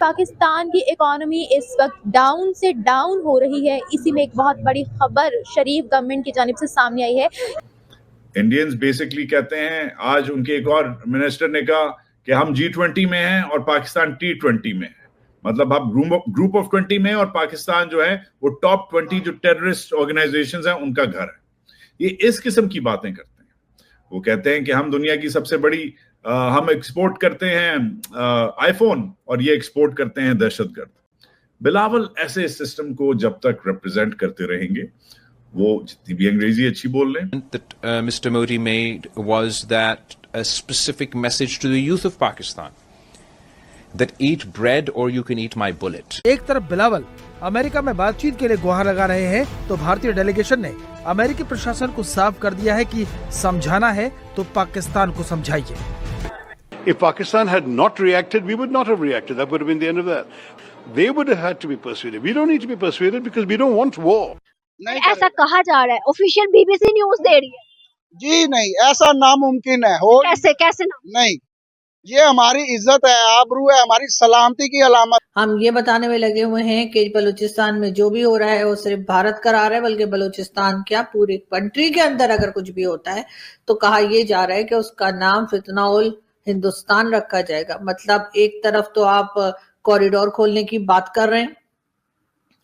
पाकिस्तान की इकोनॉमी इस वक्त डाउन से डाउन हो रही है। इसी में एक बहुत बड़ी खबर शरीफ गवर्नमेंट की जानिब से सामने आई है। इंडियंस बेसिकली कहते हैं, आज उनके एक और मिनिस्टर ने कहा कि हम G20 में हैं और पाकिस्तान T20 में है। मतलब आप ग्रुप ऑफ 20 में हैं और पाकिस्तान जो है वो टॉप 20 जो टेररिस्ट ऑर्गेनाइजेशंस हैं उनका घर है। ये इस किस्म की बातें करते हैं। वो कहते हैं कि हम दुनिया की सबसे बड़ी हम एक्सपोर्ट करते हैं आईफोन और ये एक्सपोर्ट करते हैं दहशतगर्द। बिलावल ऐसे सिस्टम को जब तक रिप्रेजेंट करते रहेंगे, वो जितनी भी अंग्रेजी अच्छी बोल लें। That Mr. Modi made was that a specific message to the youth of Pakistan that eat bread or you can eat my bullet. एक तरफ बिलावल अमेरिका में बातचीत के लिए गुहार लगा रहे हैं, तो भारतीय डेलीगेशन ने अमेरिकी प्रशासन को साफ कर दिया है कि समझाना है तो पाकिस्तान को समझाइए। If Pakistan had not reacted, we would not have reacted. That would have been the end of that. They would have had to be persuaded. We don't need to be persuaded because we don't want war. ऐसा कहा जा रहा है, official BBC news दे रही है। जी नहीं, ऐसा नामुमकिन है। हो कैसे नहीं, ये हमारी इज्जत है, आबरू है, हमारी सलामती की अलामत। हम ये बताने में लगे हुए हैं कि बलूचिस्तान में जो भी हो रहा है वो सिर्फ भारत करा रहा है, बल्कि बलूचिस्तान क्या पूरी कंट्री के अंदर अगर कुछ भी होता है तो कहा यह जा रहा है कि उसका नाम फितनाउल हिंदुस्तान रखा जाएगा। मतलब एक तरफ तो आप कॉरिडोर खोलने की बात कर रहे हैं,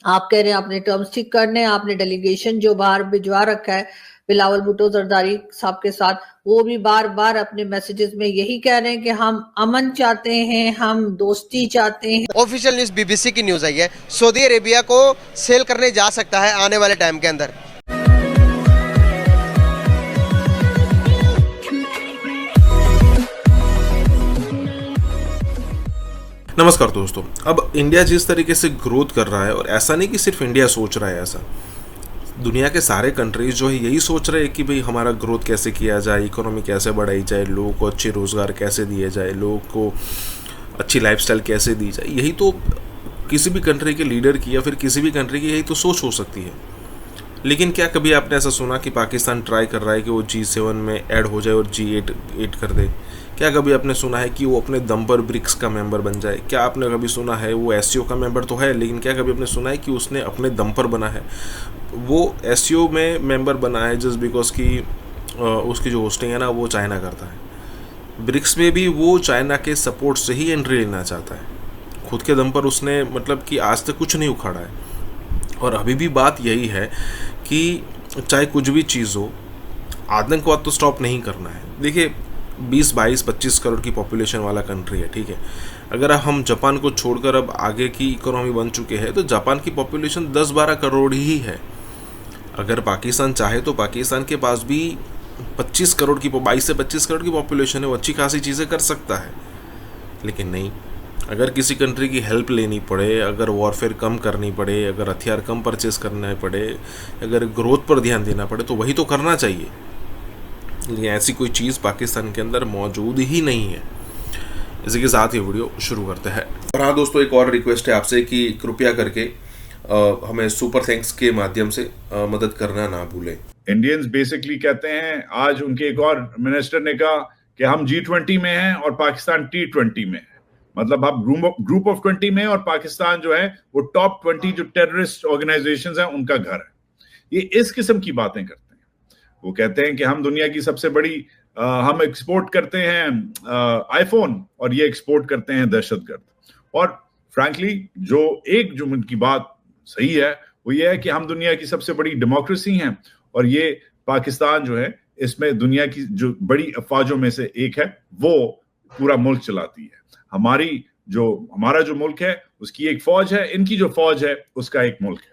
आप कह रहे हैं आपने टर्म्स ठीक करने, आपने डेलीगेशन जो बाहर भिजवा रखा है बिलावल भुट्टो जरदारी साहब के साथ, वो भी बार बार अपने मैसेजेस में यही कह रहे हैं कि हम अमन चाहते हैं, हम दोस्ती चाहते हैं। ऑफिशियल न्यूज बीबीसी की न्यूज आई है, सऊदी अरेबिया को सेल करने जा सकता है आने वाले टाइम के अंदर। नमस्कार दोस्तों, अब इंडिया जिस तरीके से ग्रोथ कर रहा है, और ऐसा नहीं कि सिर्फ इंडिया सोच रहा है, ऐसा दुनिया के सारे कंट्रीज जो है यही सोच रहे हैं कि भाई हमारा ग्रोथ कैसे किया जाए, इकोनॉमी कैसे बढ़ाई जाए, लोगों को अच्छे रोज़गार कैसे दिए जाए, लोगों को अच्छी लाइफस्टाइल कैसे दी जाए। यही तो किसी भी कंट्री के लीडर की या फिर किसी भी कंट्री की यही तो सोच हो सकती है। लेकिन क्या कभी आपने ऐसा सुना कि पाकिस्तान ट्राई कर रहा है कि वो G7 में ऐड हो जाए और G8 कर दे? क्या कभी आपने सुना है कि वो अपने दम पर ब्रिक्स का मेंबर बन जाए? क्या आपने कभी सुना है वो SCO का मेंबर तो है, लेकिन क्या कभी आपने सुना है कि उसने अपने दम पर बना है? वो SCO में मेंबर बना है जस्ट बिकॉज कि उसकी जो होस्टिंग है ना वो चाइना करता है। ब्रिक्स में भी वो चाइना के सपोर्ट से ही एंट्री लेना चाहता है, खुद के दम पर उसने मतलब कि आज तक कुछ नहीं उखाड़ा है। और अभी भी बात यही है कि चाहे कुछ भी चीज़ हो, आतंकवाद तो स्टॉप नहीं करना है। देखिए 20, 22, 25 करोड़ की पॉपुलेशन वाला कंट्री है, ठीक है। अगर हम जापान को छोड़कर अब आगे की इकोनॉमी बन चुके हैं तो जापान की पॉपुलेशन 10-12 करोड़ ही है। अगर पाकिस्तान चाहे तो पाकिस्तान के पास भी 25 करोड़ की 22 से 25 करोड़ की पॉपुलेशन है, वो अच्छी खासी चीज़ें कर सकता है। लेकिन नहीं, अगर किसी कंट्री की हेल्प लेनी पड़े, अगर वॉरफेयर कम करनी पड़े, अगर हथियार कम परचेस करना पड़े, अगर ग्रोथ पर ध्यान देना पड़े तो वही तो करना चाहिए। लेकिन ऐसी कोई चीज़ पाकिस्तान के अंदर मौजूद ही नहीं है। इसी के साथ ये वीडियो शुरू करते हैं। और हाँ दोस्तों, एक और रिक्वेस्ट है आपसे कि कृपया करके हमें सुपर थैंक्स के माध्यम से मदद करना ना भूलें। इंडियंस बेसिकली कहते हैं, आज उनके एक और मिनिस्टर ने कहा कि हम G20 में हैं और पाकिस्तान T20 में है। मतलब आप ग्रुप ऑफ 20 में हैं और पाकिस्तान जो है वो टॉप 20 जो टेररिस्ट ऑर्गेनाइजेशंस हैं उनका घर है। ये इस किस्म की बातें करते हैं। वो कहते हैं कि हम दुनिया की सबसे बड़ी हम एक्सपोर्ट करते हैं आईफोन और ये एक्सपोर्ट करते हैं दहशतगर्द। और फ्रैंकली जो उनकी बात सही है वो ये है कि हम दुनिया की सबसे बड़ी डेमोक्रेसी हैं और ये पाकिस्तान जो है इसमें दुनिया की जो बड़ी अफवाजों में से एक है, वो पूरा मुल्क चलाती है। हमारा जो मुल्क है उसकी एक फौज है, इनकी जो फौज है उसका एक मुल्क है।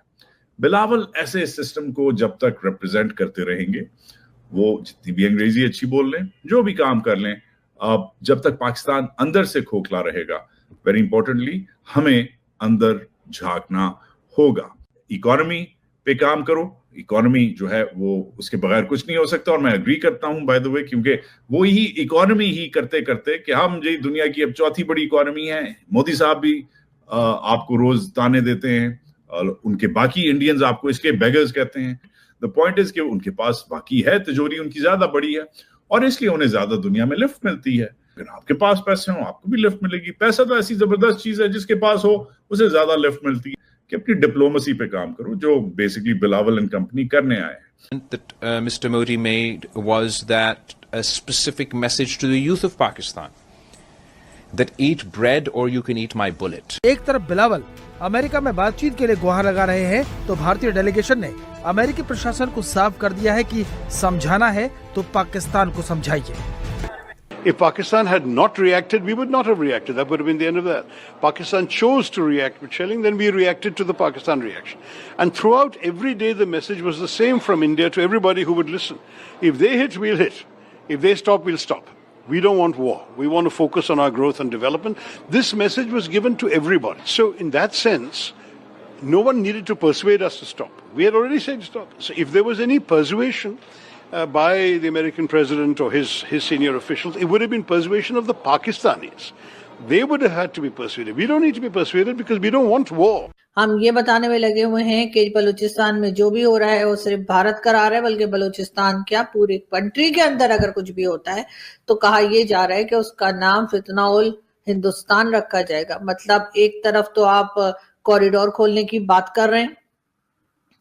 बिलावल ऐसे सिस्टम को जब तक रिप्रेजेंट करते रहेंगे, वो जितनी भी अंग्रेजी अच्छी बोल लें, जो भी काम कर लें, जब तक पाकिस्तान अंदर से खोखला रहेगा, वेरी इंपॉर्टेंटली हमें अंदर झांकना होगा। इकोनॉमी पे काम करो। इकोनॉमी जो है वो उसके बगैर कुछ नहीं हो सकता। और मैं एग्री करता हूं बाय द वे, क्योंकि वो ही इकोनॉमी ही करते करते कि हम जो दुनिया की अब चौथी बड़ी इकोनॉमी है। मोदी साहब भी आपको रोज ताने देते हैं और उनके बाकी इंडियंस आपको इसके बेगर्स कहते हैं। द पॉइंट इज कि उनके पास बाकी है, तिजोरी उनकी ज्यादा बड़ी है और इसलिए उन्हें ज्यादा दुनिया में लिफ्ट मिलती है। अगर आपके पास पैसे हो आपको भी लिफ्ट मिलेगी। पैसा तो ऐसी जबरदस्त चीज है, जिसके पास हो उसे ज्यादा लिफ्ट मिलती है। कि अपनी डिप्लोमेसी पे काम करो, जो बेसिकली बिलावल एंड कंपनी करने आए हैं। That Mr. Modi made was that a specific message to the youth of Pakistan that eat bread or you can eat my bullet. एक तरफ बिलावल अमेरिका में बातचीत के लिए गुहार लगा रहे हैं, तो भारतीय डेलीगेशन ने अमेरिकी प्रशासन को साफ कर दिया है कि समझाना है तो पाकिस्तान को समझाइए। If Pakistan had not reacted, we would not have reacted. That would have been the end of that. Pakistan chose to react with shelling, then we reacted to the Pakistan reaction. And throughout, every day the message was the same from India to everybody who would listen. If they hit, we'll hit. If they stop, we'll stop. We don't want war. We want to focus on our growth and development. This message was given to everybody. So in that sense, no one needed to persuade us to stop. We had already said stop. So if there was any persuasion by the American president or his senior officials, it would have been persuasion of the Pakistanis. They would have had to be persuaded. We don't need to be persuaded because we don't want war. हम ये बताने में लगे हुए हैं कि बलूचिस्तान में जो भी हो रहा है वो सिर्फ भारत करा रहा है, बल्कि बलूचिस्तान क्या पूरी कंट्री के अंदर अगर कुछ भी होता है तो कहा यह जा रहा है कि उसका नाम फितनाउल हिंदुस्तान रखा जाएगा। मतलब एक तरफ तो आप कॉरिडोर खोलने की बात कर रहे हैं,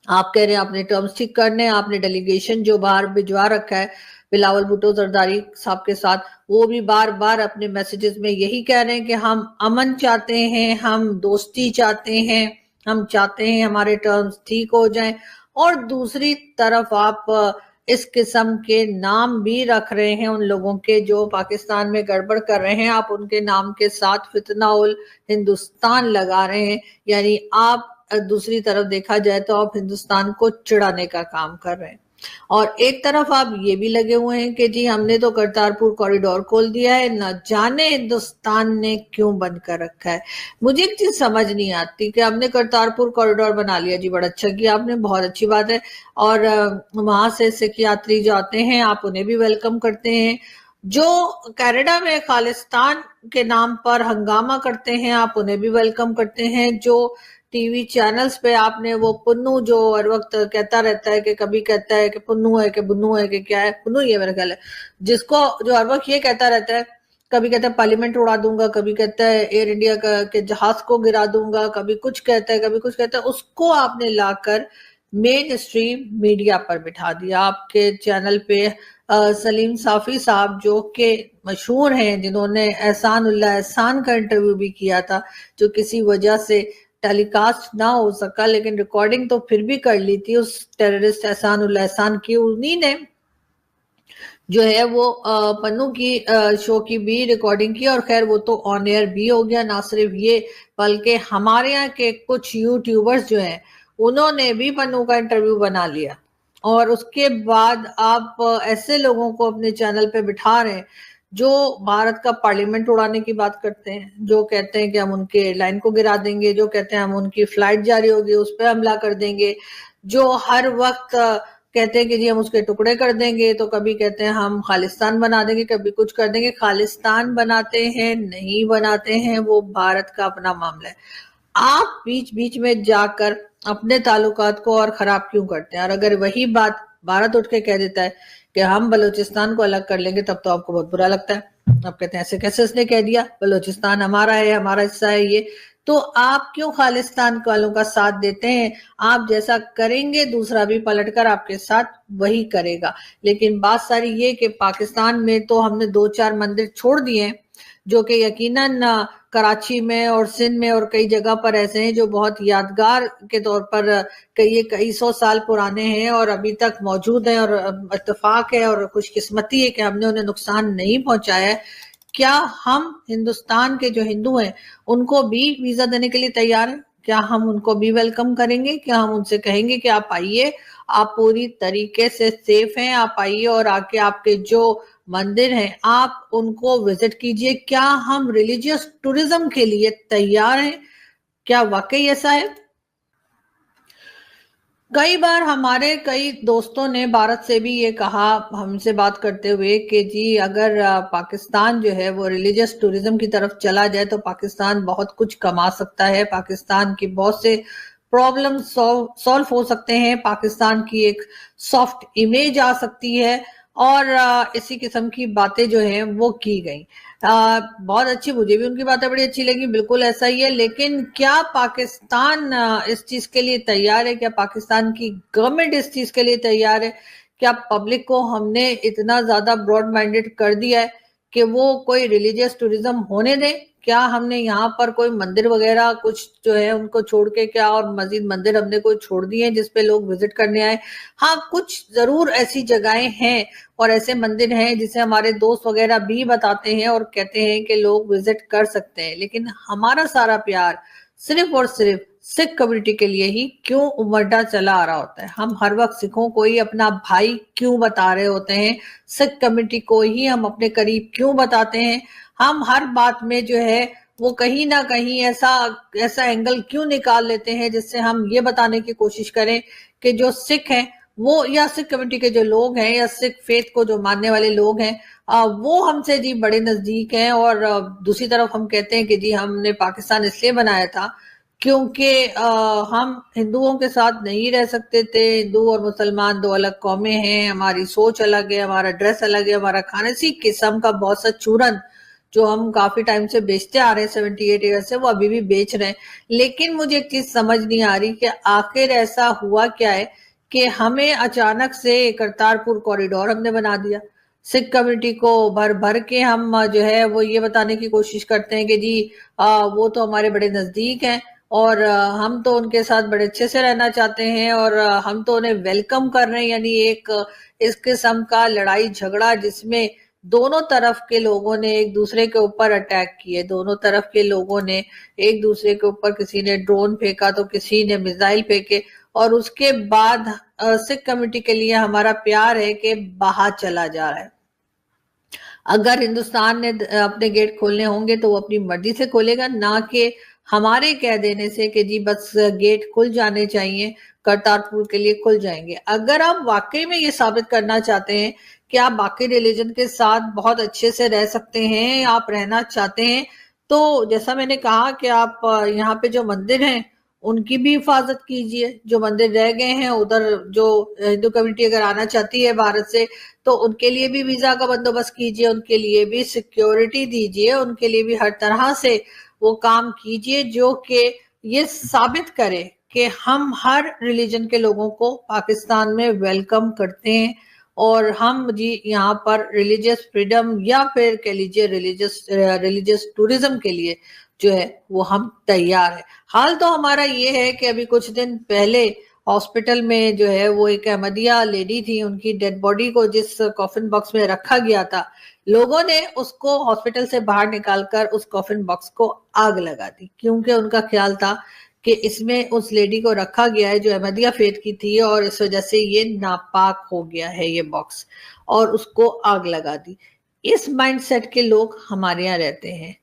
आप कह रहे हैं आपने टर्म्स ठीक करने हैं, आपने डेलीगेशन जो बाहर भिजवा रखा है बिलावल भुट्टो जरदारी साहब के साथ, वो भी बार बार अपने मैसेजेस में यही कह रहे हैं कि हम अमन चाहते हैं, हम दोस्ती चाहते हैं, हम चाहते हैं हमारे टर्म्स ठीक हो जाएं। और दूसरी तरफ आप इस किस्म के नाम भी रख रहे हैं उन लोगों के जो पाकिस्तान में गड़बड़ कर रहे हैं, आप उनके नाम के साथ फितनाउल हिंदुस्तान लगा रहे हैं। यानी आप दूसरी तरफ देखा जाए तो आप हिंदुस्तान को चिढ़ाने का काम कर रहे हैं। और एक तरफ आप ये भी लगे हुए हैं कि जी हमने तो करतारपुर कॉरिडोर खोल दिया है, न जाने हिंदुस्तान ने क्यों बंद कर रखा है। मुझे एक चीज समझ नहीं आती कि हमने करतारपुर कॉरिडोर बना लिया, जी बड़ा अच्छा किया आपने, बहुत अच्छी बात है। और वहां से सिख यात्री जो आते हैं आप उन्हें भी वेलकम करते हैं, जो कनाडा में खालिस्तान के नाम पर हंगामा करते हैं आप उन्हें भी वेलकम करते हैं, जो टीवी चैनल्स पे आपने वो पुन्नू जो हर वक्त कहता रहता है कि कभी कहता है कि पुन्नू है कि बुन्नू है कि क्या है, पुन्नू ही है मेरा ख्याल है, जिसको जो हर वक्त ये कहता रहता है, कभी कहता है पार्लियामेंट उड़ा दूंगा, कभी कहता है एयर इंडिया के जहाज को गिरा दूंगा, कभी कुछ कहता है कभी कुछ कहता है, उसको आपने लाकर मेन स्ट्रीम मीडिया पर बिठा दिया। आपके चैनल पे सलीम साफी साहब जो कि मशहूर हैं, जिन्होंने एहसान का इंटरव्यू भी किया था, जो किसी वजह से टेलीकास्ट ना हो सका, लेकिन रिकॉर्डिंग तो फिर भी कर ली थी उस टेररिस्ट एहसान की। उन्हीं ने जो है वो पन्नू की शो की भी रिकॉर्डिंग की, और खैर वो तो ऑन एयर भी हो गया। ना सिर्फ ये बल्कि हमारे यहाँ के कुछ यूट्यूबर्स जो हैं उन्होंने भी पन्नू का इंटरव्यू बना लिया, और उसके बाद आप ऐसे लोगों को अपने चैनल पे बिठा रहे हैं जो भारत का पार्लियामेंट उड़ाने की बात करते हैं, जो कहते हैं कि हम उनके एयरलाइन को गिरा देंगे, जो कहते हैं हम उनकी फ्लाइट जारी होगी उस पर हमला कर देंगे, जो हर वक्त कहते हैं कि जी हम उसके टुकड़े कर देंगे, तो कभी कहते हैं हम खालिस्तान बना देंगे, कभी कुछ कर देंगे। खालिस्तान बनाते हैं नहीं बनाते हैं वो भारत का अपना मामला है। आप बीच बीच में जाकर अपने ताल्लुकात को और खराब क्यों करते हैं? और अगर वही बात भारत उठ के कह देता है कि हम बलूचिस्तान को अलग कर लेंगे, तब तो आपको बहुत बुरा लगता है। आप कहते हैं ऐसे कैसे उसने कह दिया, बलूचिस्तान हमारा है, हमारा हिस्सा है ये। तो आप क्यों खालिस्तान वालों का साथ देते हैं? आप जैसा करेंगे दूसरा भी पलटकर आपके साथ वही करेगा। लेकिन बात सारी ये कि पाकिस्तान में तो हमने 2-4 मंदिर छोड़ दिए हैं जो कि यकीनन कराची में और सिंध में और कई जगह पर ऐसे हैं जो बहुत यादगार के तौर पर कई सौ साल पुराने हैं और अभी तक मौजूद हैं, और इत्तेफाक है और खुशकिस्मती है कि हमने उन्हें नुकसान नहीं पहुंचाया है। क्या हम हिंदुस्तान के जो हिंदू हैं उनको भी वीजा देने के लिए तैयार हैं? क्या हम उनको भी वेलकम करेंगे? क्या हम उनसे कहेंगे कि आप आइए, आप पूरी तरीके से सेफ हैं, आप आइए और आके आपके जो मंदिर हैं आप उनको विजिट कीजिए? क्या हम रिलीजियस टूरिज्म के लिए तैयार हैं? क्या वाकई ऐसा है? कई बार हमारे कई दोस्तों ने भारत से भी ये कहा हमसे बात करते हुए कि जी अगर पाकिस्तान जो है वो रिलीजियस टूरिज्म की तरफ चला जाए तो पाकिस्तान बहुत कुछ कमा सकता है, पाकिस्तान की बहुत से प्रॉब्लम सॉल्व हो सकते हैं, पाकिस्तान की एक सॉफ्ट इमेज आ सकती है, और इसी किस्म की बातें जो हैं वो की गई। बहुत अच्छी, मुझे भी उनकी बातें बड़ी अच्छी लगी, बिल्कुल ऐसा ही है। लेकिन क्या पाकिस्तान इस चीज के लिए तैयार है? क्या पाकिस्तान की गवर्नमेंट इस चीज के लिए तैयार है? क्या पब्लिक को हमने इतना ज्यादा ब्रॉड माइंडेड कर दिया है कि वो कोई रिलीजियस टूरिज्म होने दें? क्या हमने यहाँ पर कोई मंदिर वगैरह कुछ जो है उनको छोड़ के, क्या और मस्जिद मंदिर हमने कोई छोड़ दिए हैं जिसपे लोग विजिट करने आए? हाँ, कुछ जरूर ऐसी जगहें हैं और ऐसे मंदिर हैं जिसे हमारे दोस्त वगैरह भी बताते हैं और कहते हैं कि लोग विजिट कर सकते हैं। लेकिन हमारा सारा प्यार सिर्फ और सिर्फ सिख कम्युनिटी के लिए ही क्यों उमड़ा चला आ रहा होता है? हम हर वक्त सिखों को ही अपना भाई क्यों बता रहे होते हैं? सिख कम्युनिटी को ही हम अपने करीब क्यों बताते हैं? हम हर बात में जो है वो कहीं ना कहीं ऐसा एंगल क्यों निकाल लेते हैं जिससे हम ये बताने की कोशिश करें कि जो सिख हैं वो, या सिख कम्युनिटी के जो लोग हैं, या सिख फेथ को जो मानने वाले लोग हैं, वो हमसे जी बड़े नजदीक हैं। और दूसरी तरफ हम कहते हैं कि जी हमने पाकिस्तान इसलिए बनाया था क्योंकि हम हिंदुओं के साथ नहीं रह सकते थे। हिंदू और मुसलमान दो अलग कौमें हैं, हमारी सोच अलग है, हमारा ड्रेस अलग है, हमारा खाने, इसी किस्म का बहुत सा चूरन जो हम काफी टाइम से बेचते आ रहे हैं, 78 ईयर से, वो अभी भी बेच रहे हैं। लेकिन मुझे एक चीज समझ नहीं आ रही कि आखिर ऐसा हुआ क्या है कि हमें अचानक से करतारपुर कॉरिडोर हमने बना दिया। सिख कम्युनिटी को भर भर के हम जो है वो ये बताने की कोशिश करते हैं कि जी वो तो हमारे बड़े नजदीक हैं और हम तो उनके साथ बड़े अच्छे से रहना चाहते हैं और हम तो उन्हें वेलकम कर रहे हैं। यानी एक इस किस्म का लड़ाई झगड़ा जिसमें दोनों तरफ के लोगों ने एक दूसरे के ऊपर अटैक किए, दोनों तरफ के लोगों ने एक दूसरे के ऊपर, किसी ने ड्रोन फेंका तो किसी ने मिसाइल फेंके, और उसके बाद सिख कम्युनिटी के लिए हमारा प्यार है कि बाहर चला जा रहा है। अगर हिंदुस्तान ने अपने गेट खोलने होंगे तो वो अपनी मर्जी से खोलेगा, ना कि हमारे कह देने से कि जी बस गेट खुल जाने चाहिए, करतारपुर के लिए खुल जाएंगे। अगर आप वाकई में ये साबित करना चाहते हैं कि आप बाकी रिलीजन के साथ बहुत अच्छे से रह सकते हैं, आप रहना चाहते हैं, तो जैसा मैंने कहा कि आप यहाँ पे जो मंदिर हैं उनकी भी हिफाजत कीजिए। जो मंदिर रह गए हैं उधर, जो हिंदू कम्युनिटी अगर आना चाहती है भारत से, तो उनके लिए भी वीजा का बंदोबस्त कीजिए, उनके लिए भी सिक्योरिटी दीजिए, उनके लिए भी हर तरह से वो काम कीजिए जो कि ये साबित करे कि हम हर रिलीजन के लोगों को पाकिस्तान में वेलकम करते हैं और हम जी यहाँ पर रिलीजियस फ्रीडम या फिर कह लीजिए रिलीजियस टूरिज्म के लिए जो है वो हम तैयार है। हाल तो हमारा ये है कि अभी कुछ दिन पहले हॉस्पिटल में जो है वो एक अहमदिया लेडी थी, उनकी डेड बॉडी को जिस कॉफिन बॉक्स में रखा गया था, लोगों ने उसको हॉस्पिटल से बाहर निकालकर उस कॉफिन बॉक्स को आग लगा दी, क्योंकि उनका ख्याल था कि इसमें उस लेडी को रखा गया है जो अहमदिया फेथ की थी और इस वजह से ये नापाक हो गया है ये बॉक्स, और उसको आग लगा दी। इस माइंडसेट के लोग हमारे यहाँ रहते हैं।